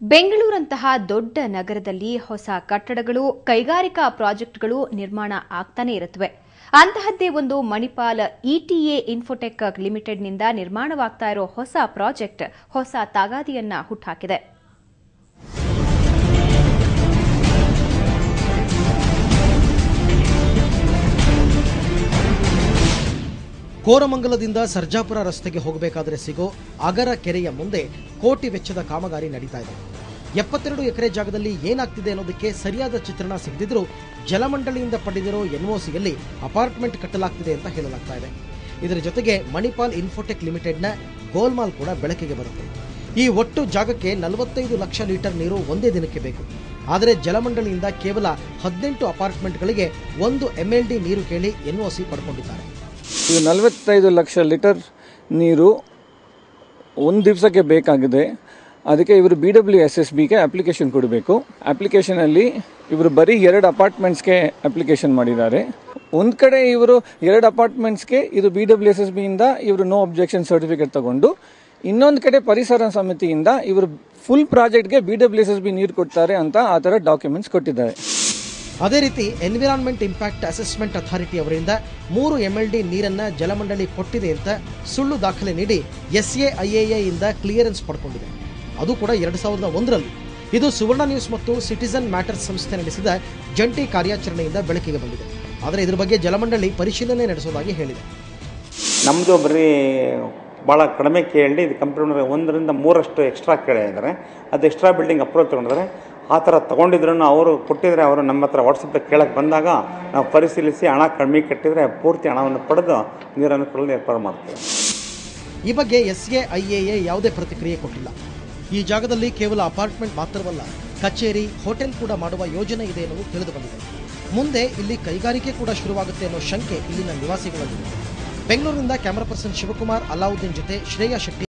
ಬೆಂಗಳೂರಂತಹ ದೊಡ್ಡ ನಗರದಲ್ಲಿ ಹೊಸ ಕಟ್ಟಡಗಳು, ಕೈಗಾರಿಕಾ ಪ್ರಾಜೆಕ್ಟ್ಗಳು ನಿರ್ಮಾಣ ಆಗ್ತಾನೆ ಇರುತ್ತವೆ. ಅಂತಹದ್ದೇ ಒಂದು ಮಣಿಪಾಲ್ ಇಟಿಎ ಇನ್ಫೋಟೆಕ್ ಲಿಮಿಟೆಡ್ನಿಂದ ನಿರ್ಮಾಣವಾಗ್ತಾ ಇರೋ ಹೊಸ ಪ್ರಾಜೆಕ್ಟ್ ಹೊಸ ತಗಾದಿಯನ್ನ ಹುಟ್ಟುಹಾಕಿದೆ. ಕೋರಮಂಗಲದಿಂದ ಸರ್ಜಾಪುರ ರಸ್ತೆಗೆ ಹೋಗಬೇಕಾದರೆ ಸಿಗೋ ಅಗರ ಕೆರೆಯ ಮುಂದೆ ಕೋಟಿ ವೆಚ್ಚದ ಕಾಮಗಾರಿ ನಡೀತಾ ಇದೆ. 72 ಎಕರೆ ಜಾಗದಲ್ಲಿ ಏನಾಗ್ತಿದೆ ಅನ್ನೋದಕ್ಕೆ ಸರಿಯಾದ ಚಿತ್ರಣ ಸಿಗದಿದ್ರೂ ಜಲಮಂಡಳಿಯಿಂದ ಪಡೆದಿರೋ ಎನ್ಒಸಿಯಲ್ಲಿ ಅಪಾರ್ಟ್ಮೆಂಟ್ ಕಟ್ಟಲಾಗ್ತಿದೆ ಅಂತ ಹೇಳಲಾಗ್ತಾ ಇದೆ. ಇದರ ಜೊತೆಗೆ ಮಣಿಪಾಲ್ ಇನ್ಫೋಟೆಕ್ ಲಿಮಿಟೆಡ್ನ ಗೋಲ್ಮಾಲ್ ಕೂಡ ಬೆಳಕಿಗೆ ಬರುತ್ತೆ. ಈ ಒಟ್ಟು ಜಾಗಕ್ಕೆ 45 ಲಕ್ಷ ಲೀಟರ್ ನೀರು ಒಂದೇ ದಿನಕ್ಕೆ ಬೇಕು. ಆದರೆ ಜಲಮಂಡಳಿಯಿಂದ ಕೇವಲ 18 ಅಪಾರ್ಟ್ಮೆಂಟ್ಗಳಿಗೆ 1 MLD ನೀರು ಕೇಳಿ ಎನ್ಒಸಿ ಪಡ್ಕೊಂಡಿದ್ದಾರೆ. 45 ಲಕ್ಷ ಲೀಟರ್ ನೀರು ಒಂದು ದಿವಸಕ್ಕೆ ಬೇಕಾಗಿದೆ. ಅದಕ್ಕೆ ಇವರು BWSSBಗೆ ಅಪ್ಲಿಕೇಶನ್ ಕೊಡಬೇಕು. ಅಪ್ಲಿಕೇಶನಲ್ಲಿ ಇವರು ಬರೀ 2 ಅಪಾರ್ಟ್ಮೆಂಟ್ಸ್ಗೆ ಅಪ್ಲಿಕೇಶನ್ ಮಾಡಿದ್ದಾರೆ. ಒಂದು ಕಡೆ ಇವರು 2 ಅಪಾರ್ಟ್ಮೆಂಟ್ಸ್ಗೆ ಇದು BWSSBಯಿಂದ ಇವರು ನೋ ಅಬ್ಜೆಕ್ಷನ್ ಸರ್ಟಿಫಿಕೇಟ್ ತಗೊಂಡು, ಇನ್ನೊಂದು ಕಡೆ ಪರಿಸರ ಸಮಿತಿಯಿಂದ ಇವರು ಫುಲ್ ಪ್ರಾಜೆಕ್ಟ್ಗೆ BWSSB ನೀರು ಕೊಡ್ತಾರೆ ಅಂತ ಆ ಥರ ಡಾಕ್ಯುಮೆಂಟ್ಸ್ ಕೊಟ್ಟಿದ್ದಾರೆ. ಅದೇ ರೀತಿ ಎನ್ವಿರಾನ್ಮೆಂಟ್ ಇಂಪ್ಯಾಕ್ಟ್ ಅಸೆಸ್ಮೆಂಟ್ ಅಥಾರಿಟಿ ಅವರಿಂದ 3 MLD ನೀರನ್ನ ಜಲಮಂಡಳಿ ಕೊಟ್ಟಿದೆ ಅಂತ ಸುಳ್ಳು ದಾಖಲೆ ನೀಡಿ SAIA ಇಂದ ಕ್ಲಿಯರೆನ್ಸ್ ಪಡ್ಕೊಂಡಿದೆ. ಅದು ಕೂಡ 2001ರಲ್ಲಿ. ಇದು ಸುವರ್ಣ ನ್ಯೂಸ್ ಮತ್ತು ಸಿಟಿಸನ್ ಮ್ಯಾಟರ್ಸ್ ಸಂಸ್ಥೆ ನಡೆಸಿದ ಜಂಟಿ ಕಾರ್ಯಾಚರಣೆಯಿಂದ ಬೆಳಕಿಗೆ ಬಂದಿದೆ. ಆದರೆ ಇದರ ಬಗ್ಗೆ ಜಲಮಂಡಳಿ ಪರಿಶೀಲನೆ ನಡೆಸೋದಾಗಿ ಹೇಳಿದೆ. ನಮ್ಮದು ಬರೀ ಭಾಳ ಕಡಿಮೆ ಕೇಳಿ ಇದು ಕಂಪ್ಯೂಟರ್ 1ರಿಂದ 3 ಎಕ್ಸ್ಟ್ರಾ ಕೇಳಿದ್ದಾರೆ. ಅದು ಎಕ್ಸ್ಟ್ರಾ ಬಿಲ್ಡಿಂಗ್ ಅಪ್ರೂವಲ್ ತೊಗೊಂಡಿದ್ದಾರೆ. ಆ ಥರ ತೊಗೊಂಡಿದ್ರು ಅವರು ಕೊಟ್ಟಿದ್ರೆ ಅವರು ನಮ್ಮ ಹತ್ರ ವಾಟ್ಸಪ್ಪಿಗೆ ಕೇಳಕ್ಕೆ ಬಂದಾಗ ನಾವು ಪರಿಶೀಲಿಸಿ ಹಣ ಕಡಿಮೆ ಕಟ್ಟಿದರೆ ಪೂರ್ತಿ ಹಣವನ್ನು ಪಡೆದು ನೀರನ್ನು ಕೊಡಲು ಏರ್ಪಾಡು ಮಾಡ್ತೇವೆ. ಈ ಬಗ್ಗೆ SAIA ಯಾವುದೇ ಪ್ರತಿಕ್ರಿಯೆ ಕೊಟ್ಟಿಲ್ಲ. ಈ ಜಾಗದಲ್ಲಿ ಕೇವಲ ಅಪಾರ್ಟ್ಮೆಂಟ್ ಮಾತ್ರವಲ್ಲ, ಕಚೇರಿ, ಹೋಟೆಲ್ ಕೂಡ ಮಾಡುವ ಯೋಜನೆ ಇದೆ ಎನ್ನುವುದು ತಿಳಿದು ಬಂದಿದೆ. ಮುಂದೆ ಇಲ್ಲಿ ಕೈಗಾರಿಕೆ ಕೂಡ ಶುರುವಾಗುತ್ತೆ ಅನ್ನೋ ಶಂಕೆ ಇಲ್ಲಿನ ನಿವಾಸಿಗಳಲ್ಲಿದೆ. ಬೆಂಗಳೂರಿನಿಂದ ಕ್ಯಾಮರಾ ಪರ್ಸನ್ ಶಿವಕುಮಾರ್ ಅಲಾವುದ್ದೀನ್ ಜೊತೆ ಶ್ರೇಯಾ ಶೆಟ್ಟಿ.